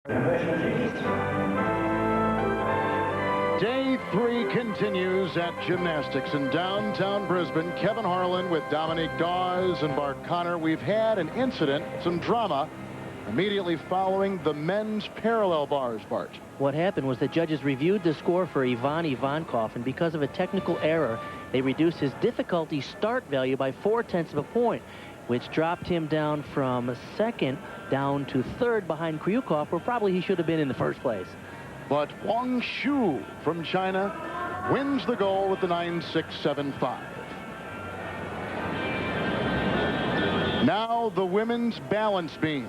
Day 3 continues at Gymnastics in downtown Brisbane. Kevin Harlan with Dominique Dawes and Bart Connor. We've had an incident, some drama, immediately following the men's parallel bars, Bart. What happened was the judges reviewed the score for Ivan Ivankov, and because of a technical error, they reduced his difficulty start value by 0.4 of a point, which dropped him down from second down to third behind Kryukov, where probably he should have been in the first place. But Wang Shu from China wins the gold with the 9.675. Now the women's balance beam.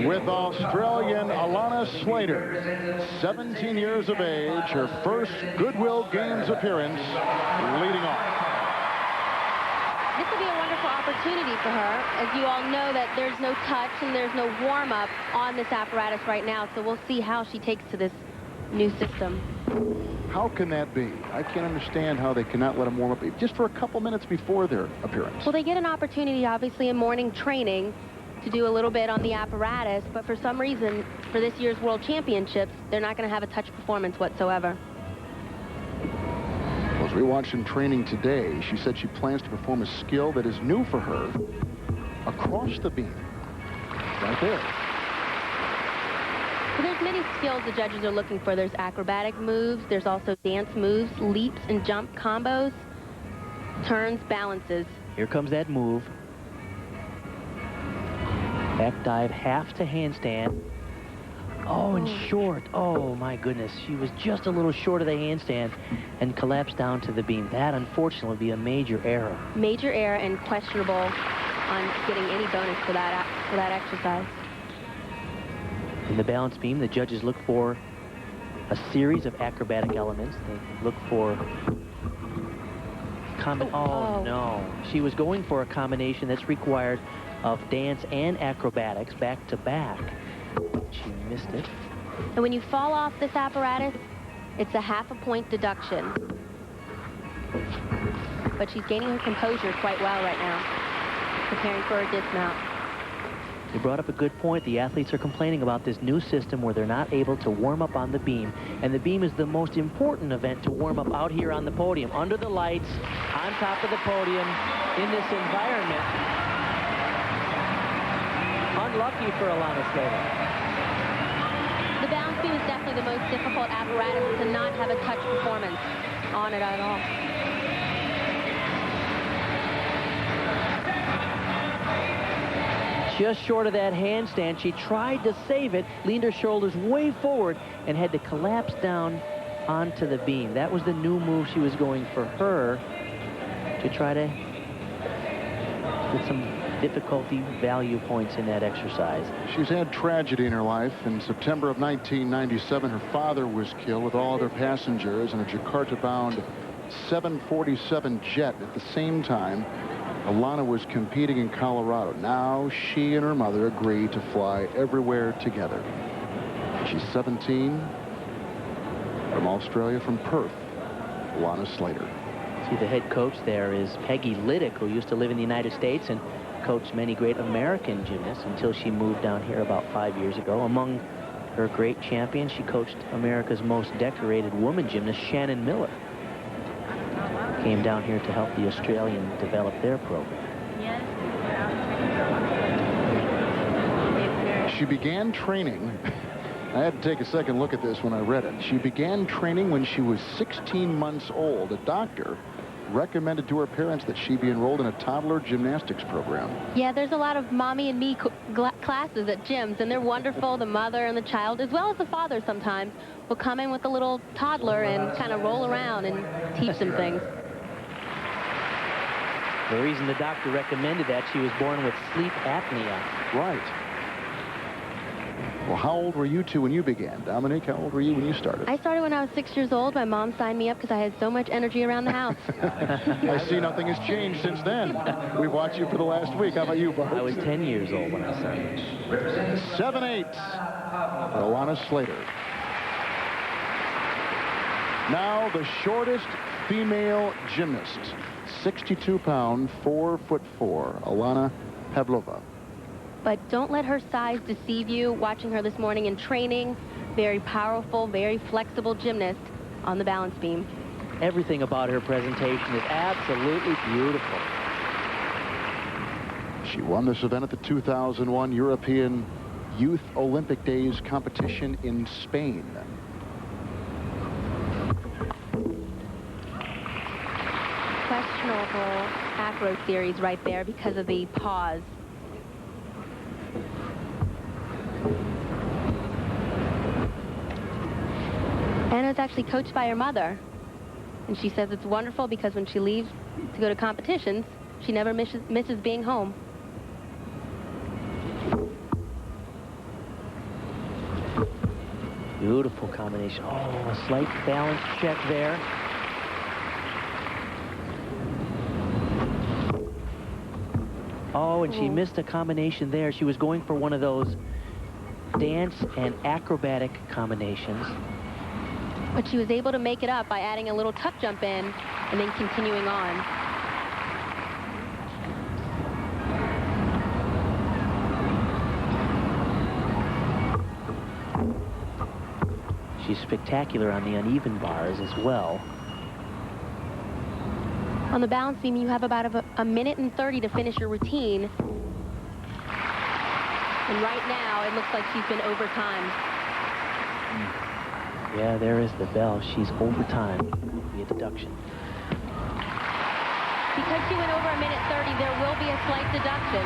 With Australian Alana Slater, 17 years of age, her first Goodwill Games appearance, leading off. This will be a wonderful opportunity for her. As you all know, that there's no touch and there's no warm-up on this apparatus right now, so we'll see how she takes to this new system. How can that be? I can't understand how they cannot let them warm up just for a couple minutes before their appearance. Well, they get an opportunity, obviously, in morning training to do a little bit on the apparatus, but for some reason, for this year's World Championships, they're not going to have a touch performance whatsoever. Well, as we watched in training today, she said she plans to perform a skill that is new for her across the beam. Right there. So there's many skills the judges are looking for. There's acrobatic moves, there's also dance moves, leaps and jump combos, turns, balances. Here comes that move. Back dive, half to handstand. Oh, and short. Oh, my goodness. She was just a little short of the handstand and collapsed down to the beam. That, unfortunately, would be a major error. Major error and questionable on getting any bonus for that exercise. In the balance beam, the judges look for a series of acrobatic elements. They look for... Oh, no. She was going for a combination that's required of dance and acrobatics back to back. She missed it. And when you fall off this apparatus, it's a ½ a point deduction. But she's gaining her composure quite well right now, preparing for a dismount. You brought up a good point. The athletes are complaining about this new system where they're not able to warm up on the beam. And the beam is the most important event to warm up out here on the podium, under the lights, on top of the podium, in this environment. Unlucky for Alana Slater. The balance beam is definitely the most difficult apparatus to not have a touch performance on it at all. Just short of that handstand, she tried to save it, leaned her shoulders way forward, and had to collapse down onto the beam. That was the new move she was going for her to try to get some difficulty value points in that exercise. She's had tragedy in her life. In September of 1997, her father was killed with all other passengers in a Jakarta-bound 747 jet. At the same time, Alana was competing in Colorado. Now she and her mother agree to fly everywhere together. She's 17, from Australia, from Perth, Alana Slater. See, the head coach there is Peggy Liddick, who used to live in the United States and coached many great American gymnasts until she moved down here about 5 years ago. Among her great champions, she coached America's most decorated woman gymnast, Shannon Miller. Came down here to help the Australian develop their program. She began training. I had to take a second look at this when I read it. She began training when she was 16 months old. A doctor recommended to her parents that she be enrolled in a toddler gymnastics program. Yeah, there's a lot of mommy and me classes at gyms, and they're wonderful. The mother and the child, as well as the father sometimes, will come in with a little toddler and kind of roll around and teach them things. The reason the doctor recommended that, she was born with sleep apnea. Right. Well, how old were you two when you began? Dominique, how old were you when you started? I started when I was 6 years old. My mom signed me up because I had so much energy around the house. I see nothing has changed since then. We've watched you for the last week. How about you, Bart? I was 10 years old when I started. 7-8. Alana Slater. Now the shortest female gymnast, 62-pound, 4'4", Alana Pavlova. But don't let her size deceive you. Watching her this morning in training, very powerful, very flexible gymnast on the balance beam. Everything about her presentation is absolutely beautiful. She won this event at the 2001 European Youth Olympic Days competition in Spain. Questionable acro series right there because of the pause. Anna's actually coached by her mother, and she says it's wonderful because when she leaves to go to competitions, she never misses being home. Beautiful combination. Oh, a slight balance check there. Oh, and she missed a combination there. She was going for one of those dance and acrobatic combinations. But she was able to make it up by adding a little tuck jump in and then continuing on. She's spectacular on the uneven bars as well. On the balance beam, you have about a minute and 30 to finish your routine. And right now, it looks like she's been overtimed. Yeah, there is the bell. She's overtime via deduction. Because she went over a minute 30, there will be a slight deduction.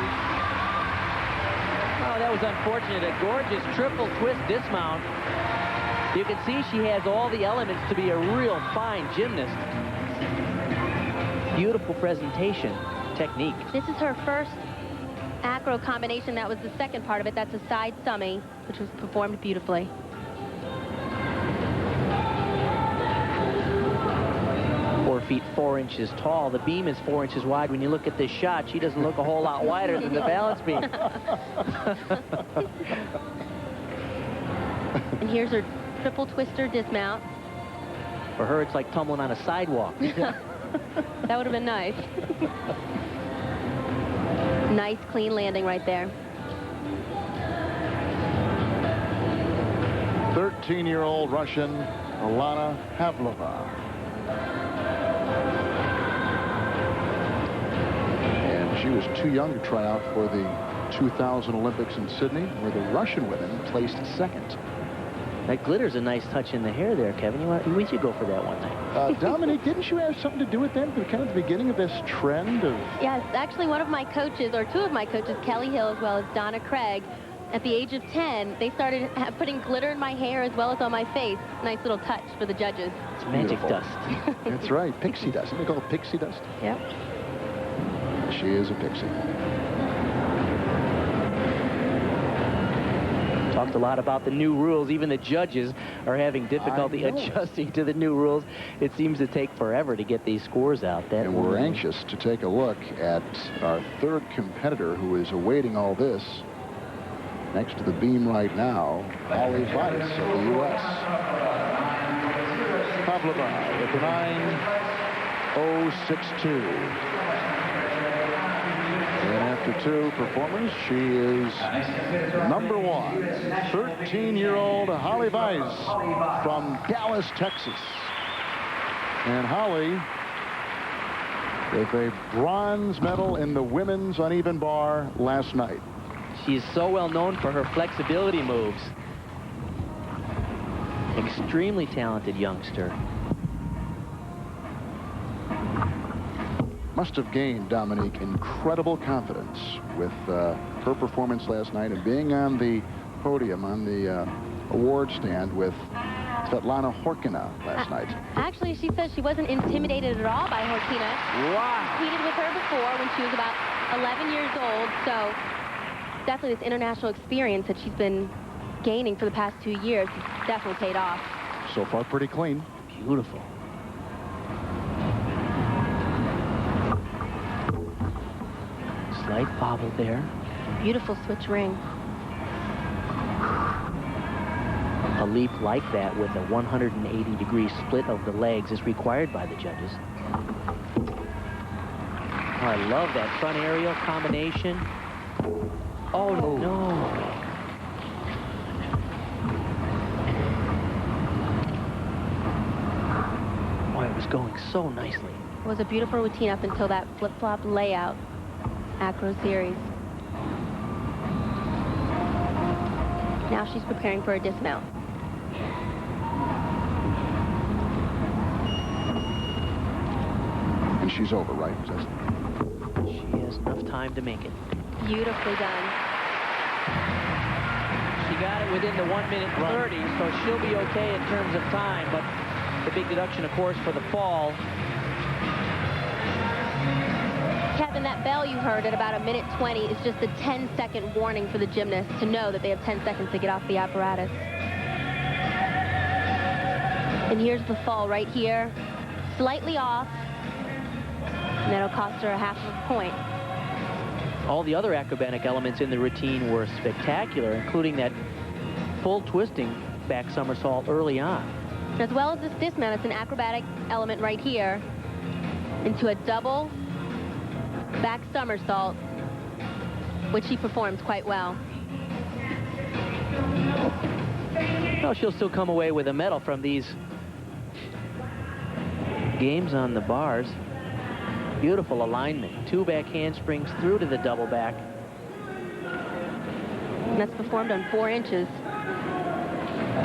Oh, that was unfortunate. A gorgeous triple twist dismount. You can see she has all the elements to be a real fine gymnast. Beautiful presentation, technique. This is her first acro combination. That was the second part of it. That's a side summy, which was performed beautifully. 4 feet 4 inches tall. The beam is 4 inches wide. When you look at this shot, she doesn't look a whole lot wider than the balance beam. And here's her triple twister dismount. For her, it's like tumbling on a sidewalk. That would have been nice. Nice, clean landing right there. 13-year-old Russian Alana Havlova. And she was too young to try out for the 2000 Olympics in Sydney, where the Russian women placed second. That glitter's a nice touch in the hair there, Kevin. We should go for that one night. Dominique, didn't you have something to do with that? Kind of the beginning of this trend of... Yes, actually one of my coaches, or two of my coaches, Kelly Hill as well as Donna Craig, at the age of 10, they started putting glitter in my hair as well as on my face. Nice little touch for the judges. It's magic dust. That's right, pixie dust. Isn't it called pixie dust? Yep. She is a pixie. Talked a lot about the new rules. Even the judges are having difficulty adjusting to the new rules. It seems to take forever to get these scores out. And we're anxious to take a look at our third competitor who is awaiting all this. Next to the beam right now, Holly Weiss of the U.S. Pavlova with the 9.062. And after two performers, she is number one. 13-year-old Holly Weiss from Dallas, Texas. And Holly with a bronze medal in the women's uneven bar last night. She's so well known for her flexibility moves. Extremely talented youngster. Must have gained, Dominique, incredible confidence with her performance last night and being on the podium, on the award stand with Svetlana Horkina last night. Actually, she says she wasn't intimidated at all by Horkina. Wow. Competed with her before when she was about 11 years old, so definitely this international experience that she's been gaining for the past 2 years has definitely paid off. So far, pretty clean. Beautiful. Slight bobble there. Beautiful switch ring. A leap like that with a 180-degree split of the legs is required by the judges. Oh, I love that front aerial combination. Oh, no. Boy, it was going so nicely. It was a beautiful routine up until that flip-flop layout acro series. Now she's preparing for a dismount. And she's over, right? She has enough time to make it. Beautifully done. She got it within the 1 minute 30, so she'll be okay in terms of time, but the big deduction, of course, for the fall. Kevin, that bell you heard at about 1:20 is just a 10-second warning for the gymnast to know that they have 10 seconds to get off the apparatus. And here's the fall right here. Slightly off. And that'll cost her a half of a point. All the other acrobatic elements in the routine were spectacular, including that full twisting back somersault early on. As well as this dismount, it's an acrobatic element right here into a double back somersault, which she performs quite well. Well, she'll still come away with a medal from these games on the bars. Beautiful alignment. 2 back handsprings through to the double back. And that's performed on 4 inches.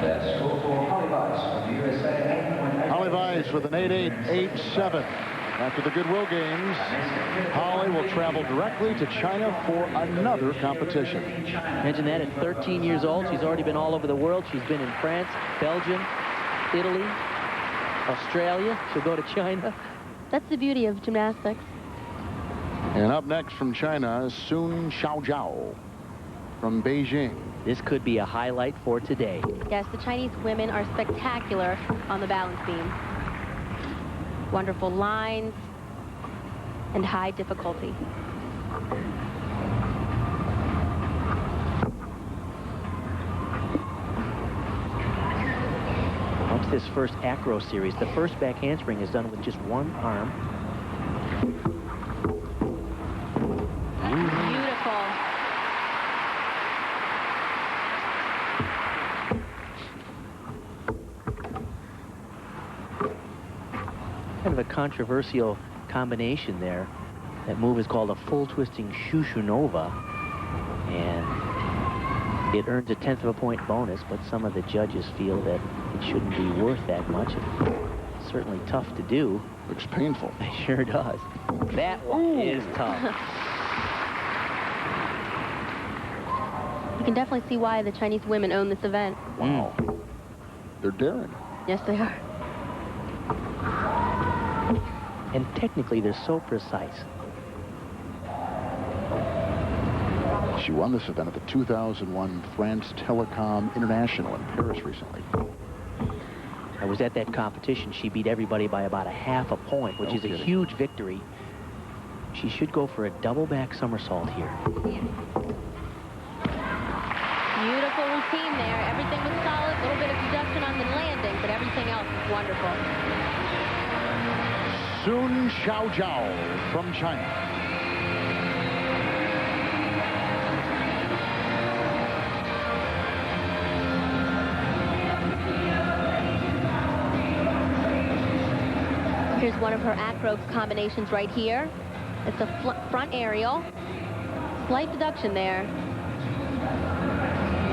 That's score for Holly Weiss from the USA, 8.8. Holly Weiss with an 8.887. After the Goodwill Games, Holly will travel directly to China for another competition. Imagine that, at 13 years old, she's already been all over the world. She's been in France, Belgium, Italy, Australia. She'll go to China. That's the beauty of gymnastics. And up next from China, Sun Xiaojiao from Beijing. This could be a highlight for today. Yes, the Chinese women are spectacular on the balance beam. Wonderful lines and high difficulty. Watch this first acro series. The first back handspring is done with just one arm. Beautiful. Kind of a controversial combination there. That move is called a full twisting Shushunova, and it earns a 1/10 of a point bonus, but some of the judges feel that it shouldn't be worth that much. It's certainly tough to do. Looks painful. It sure does. That one is tough. You can definitely see why the Chinese women own this event. Wow. They're daring. Yes, they are. And technically, they're so precise. She won this event at the 2001 France Telecom International in Paris recently. I was at that competition. She beat everybody by about a half a point, which is a huge victory. She should go for a double back somersault here. Beautiful routine there. Everything was solid. A little bit of deduction on the landing, but everything else was wonderful. Sun Xiaojiao from China. Here's one of her acro combinations right here. It's a front aerial. Slight deduction there.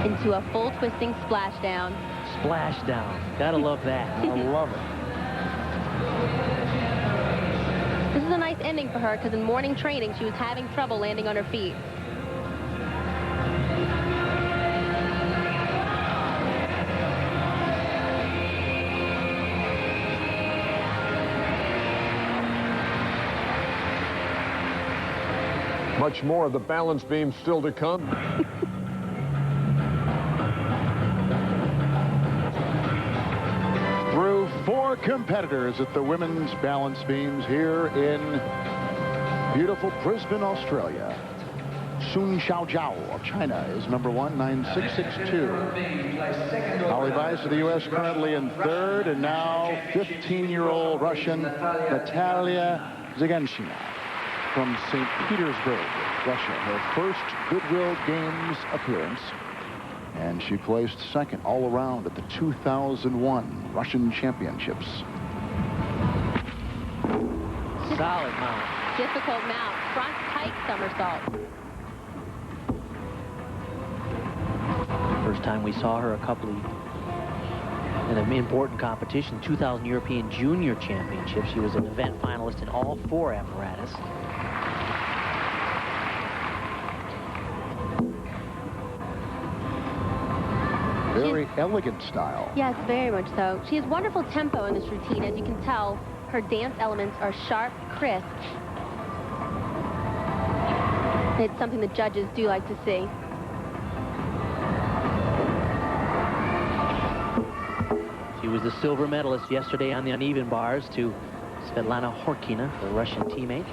Into a full twisting splashdown. Splashdown. Gotta love that. I love it. This is a nice ending for her because in morning training she was having trouble landing on her feet. Much more of the balance beam still to come. Through 4 competitors at the women's balance beams here in beautiful Brisbane, Australia. Sun Xiaojiao of China is number 1, 9.662. Holly Weiss of the U.S. currently in 3rd, and now 15-year-old Russian Natalia Zyganshina from St. Petersburg. Russia, her first Goodwill Games appearance. And she placed second all around at the 2001 Russian Championships. Solid mount. Difficult mount. Front pike somersault. First time we saw her in an important competition, 2000 European Junior Championship. She was an event finalist in all 4 apparatus. Very elegant style. Yes, very much so. She has wonderful tempo in this routine. As you can tell, her dance elements are sharp, crisp. It's something the judges do like to see. She was the silver medalist yesterday on the uneven bars to Svetlana Horkina, the Russian teammate.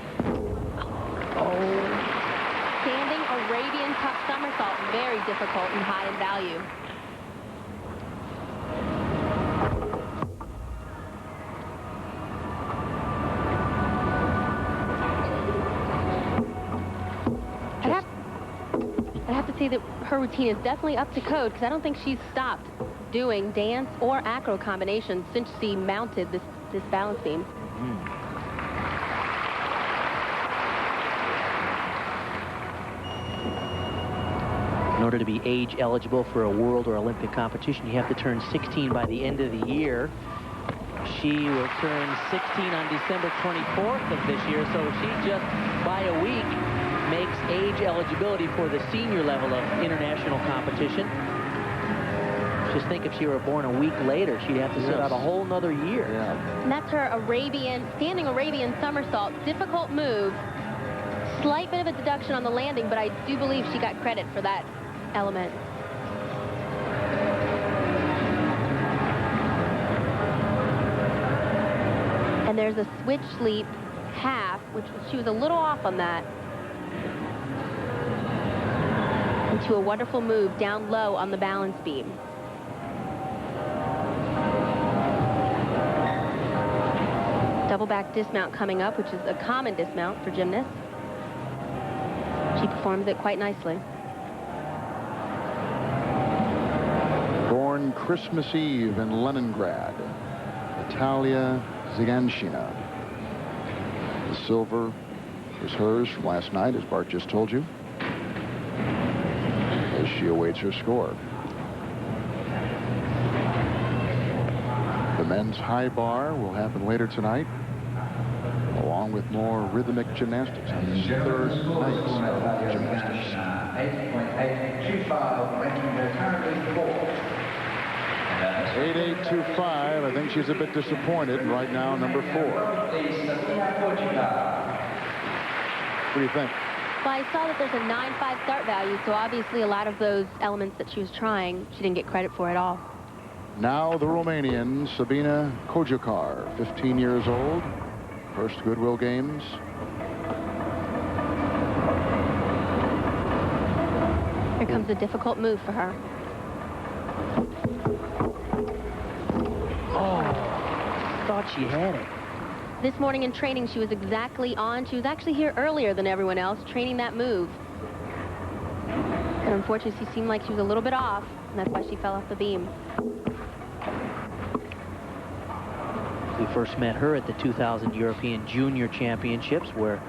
Standing Arabian tuck somersault, very difficult and high in value. I'd have to say that her routine is definitely up to code, because I don't think she's stopped doing dance or acro combinations since she mounted this balance beam. In order to be age eligible for a world or Olympic competition, you have to turn 16 by the end of the year. She will turn 16 on December 24th of this year, so she just, by a week, makes age eligibility for the senior level of international competition. Just think if she were born a week later, she'd have to sit out a whole nother year. And that's her standing Arabian somersault. Difficult move. Slight bit of a deduction on the landing, but I do believe she got credit for that element. And there's a switch leap half, which she was a little off on that. Into a wonderful move down low on the balance beam. Double back dismount coming up, which is a common dismount for gymnasts. She performs it quite nicely. Born Christmas Eve in Leningrad, Natalia Zyganshina. The silver is hers from last night, as Bart just told you, as she awaits her score. The men's high bar will happen later tonight, along with more rhythmic gymnastics on this third night of gymnastics. 8.825, ranking her currently 4th. 8825. I think she's a bit disappointed right now, number 4. What do you think? Well, I saw that there's a 9.5 start value, so obviously a lot of those elements that she was trying, she didn't get credit for at all. Now the Romanian, Sabina Kojakar, 15 years old, first Goodwill Games. Here comes a difficult move for her. Thought she had it. This morning in training, she was exactly on. She was actually here earlier than everyone else, training that move. And unfortunately, she seemed like she was a little bit off, and that's why she fell off the beam. We first met her at the 2000 European Junior Championships, where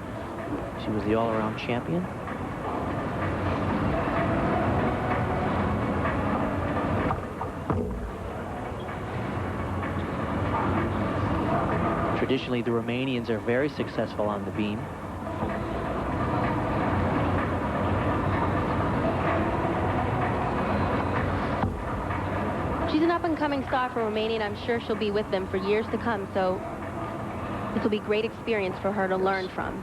she was the all-around champion. Traditionally, the Romanians are very successful on the beam. She's an up-and-coming star for Romania, and I'm sure she'll be with them for years to come, so this will be great experience for her to learn from.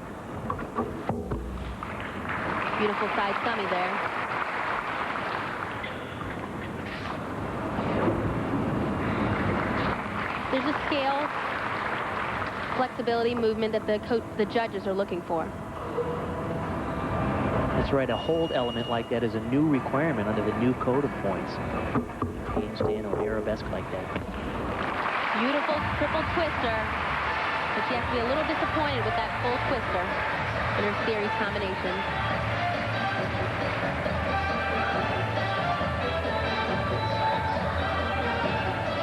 Beautiful side stummy there. There's a scale, flexibility, movement that the judges are looking for. That's right, a hold element like that is a new requirement under the new code of points. Handstand or arabesque like that. Beautiful triple twister, but she has to be a little disappointed with that full twister in her series combination.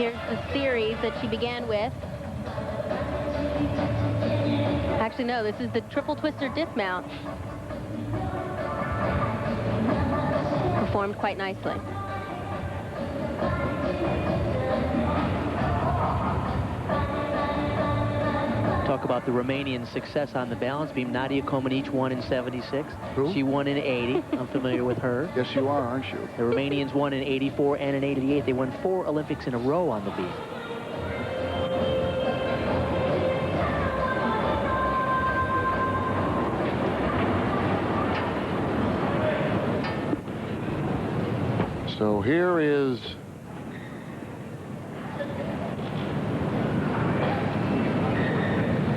Here's the series that she began with. Actually, no, this is the triple twister dismount. Performed quite nicely. Talk about the Romanian success on the balance beam. Nadia Comaneci won in 76. Who? She won in 80. I'm familiar with her. Yes, you are, aren't you? The Romanians won in 84 and in 88. They won 4 Olympics in a row on the beam. So here is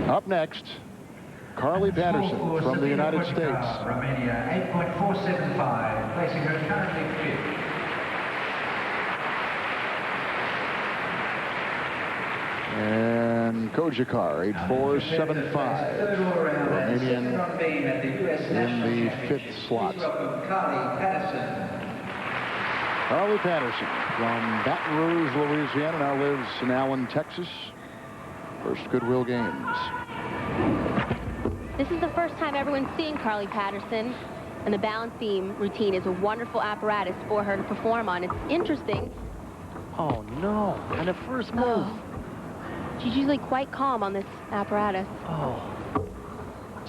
up next, Carly Patterson from the United States. Romania, 8.475, placing her currently fifth. And Kojakar, 8.475. Romanian in the 5th slot. Carly Patterson. Carly Patterson from Baton Rouge, Louisiana, now lives in Allen, Texas. First Goodwill Games. This is the first time everyone's seeing Carly Patterson, and the balance beam routine is a wonderful apparatus for her to perform on. It's interesting. Oh, no. On the first move. Oh. She's usually quite calm on this apparatus. Oh.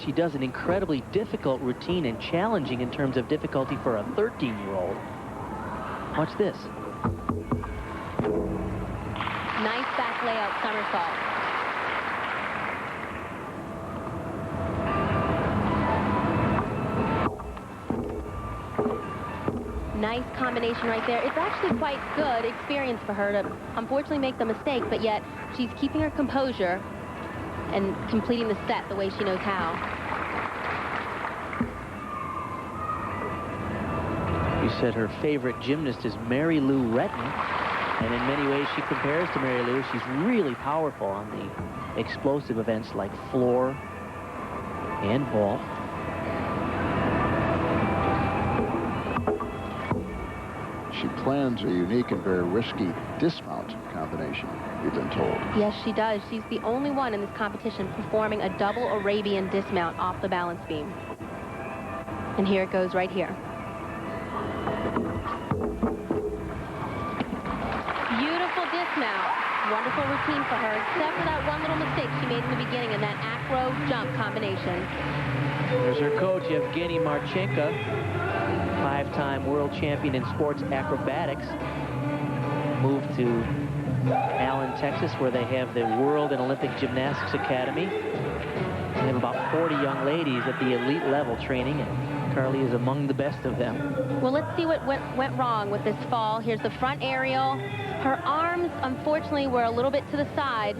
She does an incredibly difficult routine and challenging in terms of difficulty for a 13-year-old. Watch this. Nice back layout somersault. Nice combination right there. It's actually quite good experience for her to unfortunately make the mistake, but yet she's keeping her composure and completing the set the way she knows how. You said her favorite gymnast is Mary Lou Retton, and in many ways she compares to Mary Lou. She's really powerful on the explosive events like floor and vault. She plans a unique and very risky dismount combination, we've been told. Yes, she does. She's the only one in this competition performing a double Arabian dismount off the balance beam. And here it goes right here. Beautiful dismount. Wonderful routine for her, except for that one little mistake she made in the beginning in that acro jump combination. There's her coach, Evgeny Marchenko, 5-time world champion in sports acrobatics. Moved to Allen, Texas, where they have the World and Olympic Gymnastics Academy. They have about 40 young ladies at the elite level training, and Carly is among the best of them. Well, let's see what went wrong with this fall. Here's the front aerial. Her arms, unfortunately, were a little bit to the side,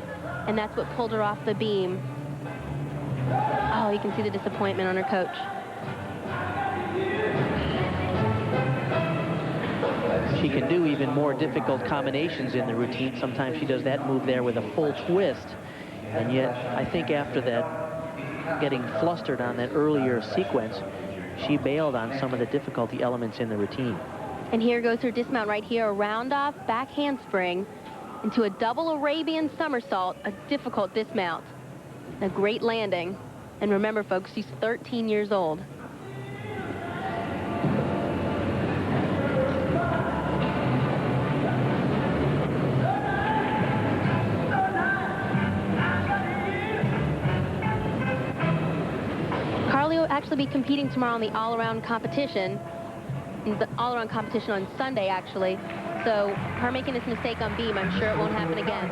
and that's what pulled her off the beam. Oh, you can see the disappointment on her coach. She can do even more difficult combinations in the routine. Sometimes she does that move there with a full twist, and yet I think after that, getting flustered on that earlier sequence, she bailed on some of the difficulty elements in the routine. And here goes her dismount right here, a round off back handspring into a double Arabian somersault, a difficult dismount. A great landing. And remember, folks, she's 13 years old. Carly will actually be competing tomorrow in the all-around competition. The all-around competition on Sunday, actually. So her making this mistake on beam, I'm sure it won't happen again.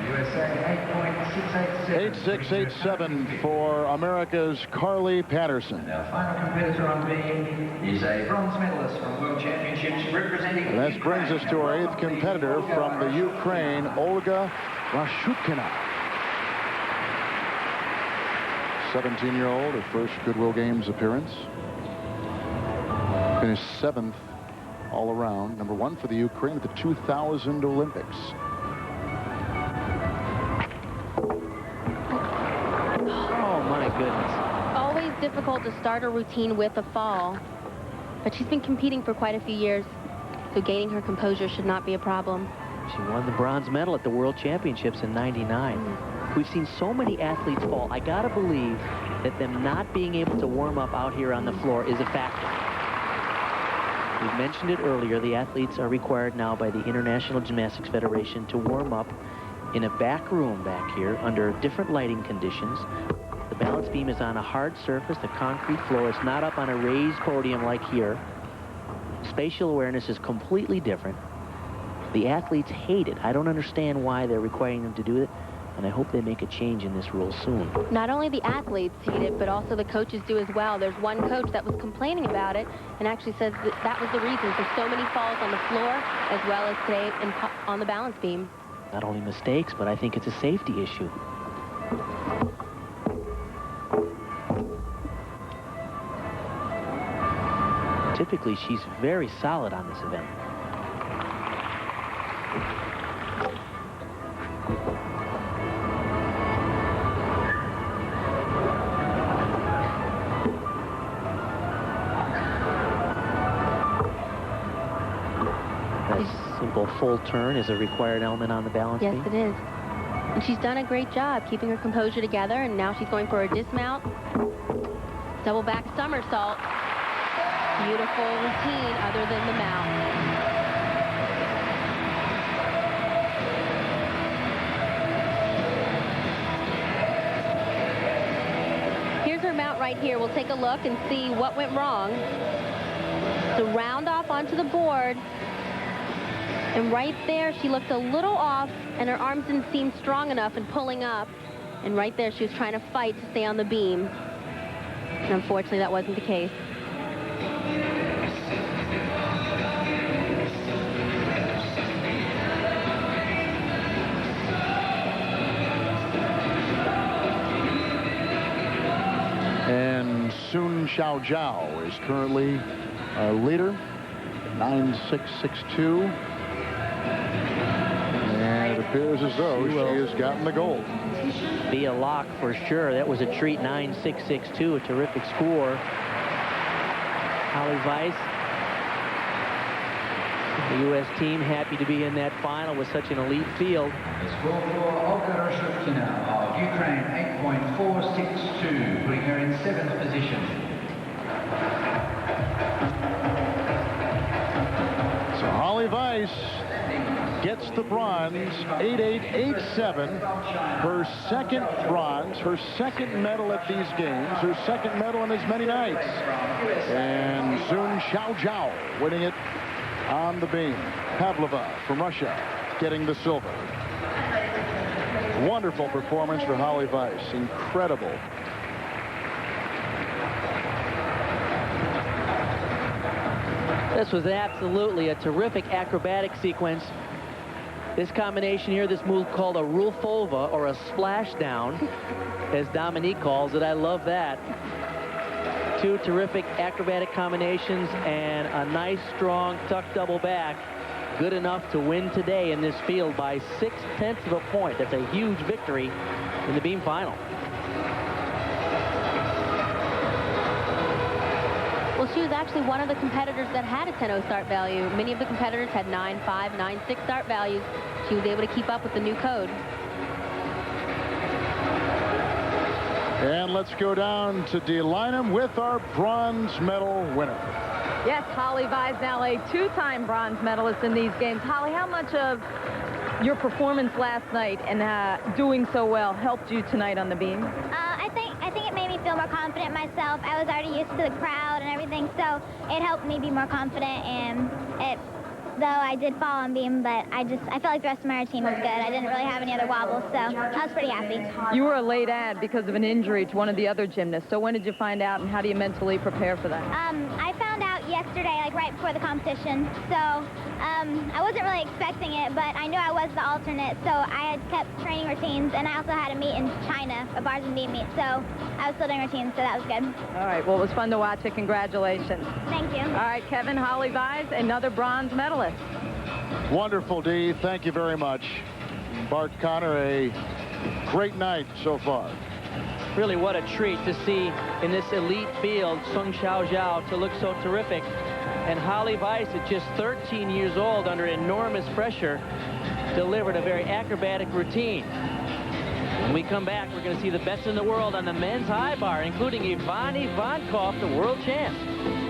8.687 for America's Carly Patterson. And our final competitor on beam is a bronze medalist from World Championships representing. And that brings us to our 8th competitor from the Ukraine, Olga Rashutkina. 17-year-old, her first Goodwill Games appearance. Finished 7th all around, number 1 for the Ukraine at the 2000 Olympics. Oh, my goodness. Always difficult to start a routine with a fall. But she's been competing for quite a few years, so gaining her composure should not be a problem. She won the bronze medal at the World Championships in '99. We've seen so many athletes fall. I gotta believe that them not being able to warm up out here on the floor is a factor. We've mentioned it earlier. The athletes are required now by the International Gymnastics Federation to warm up in a back room back here under different lighting conditions. The balance beam is on a hard surface, the concrete floor. It's not up on a raised podium like here. Spatial awareness is completely different. The athletes hate it. I don't understand why they're requiring them to do it, and I hope they make a change in this rule soon. Not only the athletes hate it, but also the coaches do as well. There's one coach that was complaining about it and actually says that was the reason for so many falls on the floor as well as today on the balance beam. Not only mistakes, but I think it's a safety issue. Typically, she's very solid on this event. That simple full turn is a required element on the balance beam. Yes, it is. And she's done a great job keeping her composure together, and now she's going for a dismount. Double back somersault. Beautiful routine other than the mount. Here's her mount right here. We'll take a look and see what went wrong. So round off onto the board. And right there, she looked a little off, and her arms didn't seem strong enough and pulling up. And right there, she was trying to fight to stay on the beam. And unfortunately, that wasn't the case. And Sun Xiaojiao is currently our leader, 9.662. And it appears as though she has gotten the gold. Be a lock for sure. That was a treat, 9.662, a terrific score. Holly Weiss, the U.S. team, happy to be in that final with such an elite field. The score for Olga Rashukina of Ukraine, 8.462, putting her in 7th position. So Holly Weiss gets the bronze, 8.887, her second bronze, her second medal at these games, her second medal in as many nights. And Sun Xiaojiao winning it on the beam. Pavlova from Russia getting the silver. Wonderful performance for Holly Weiss. Incredible. This was absolutely a terrific acrobatic sequence. This combination here, this move called a Rulfova, or a splashdown, as Dominique calls it. I love that. Two terrific acrobatic combinations and a nice, strong tuck double back. Good enough to win today in this field by 0.6 of a point. That's a huge victory in the beam final. Well, she was actually one of the competitors that had a 10.0 start value. Many of the competitors had 9.5, 9.6 start values. She was able to keep up with the new code. And let's go down to Dee Lynham with our bronze medal winner. Yes, Holly Weiss, now a two-time bronze medalist in these games. Holly, how much of your performance last night and doing so well helped you tonight on the beam? I think it made me feel more confident myself. I was already used to the crowd and everything, so it helped me be more confident. And though I did fall on beam, but I felt like the rest of my routine was good. I didn't really have any other wobbles, so I was pretty happy. You were a late ad because of an injury to one of the other gymnasts. So when did you find out, and how do you mentally prepare for that? I found out yesterday, like right before the competition. So I wasn't really expecting it, but I knew I was the alternate, so I had kept training routines, and I also had a meet in China, a bars and beam meet, so I was still doing routines, so that was good. All right, well, it was fun to watch it. Congratulations. Thank you. All right, Kevin, Holly Weiss, another bronze medalist. Wonderful, Dee. Thank you very much. Bart Connor, a great night so far. Really, what a treat to see in this elite field, Sun Xiaojiao to look so terrific. And Holly Weiss, at just 13 years old, under enormous pressure, delivered a very acrobatic routine. When we come back, we're going to see the best in the world on the men's high bar, including Ivan Ivankov, the world champ.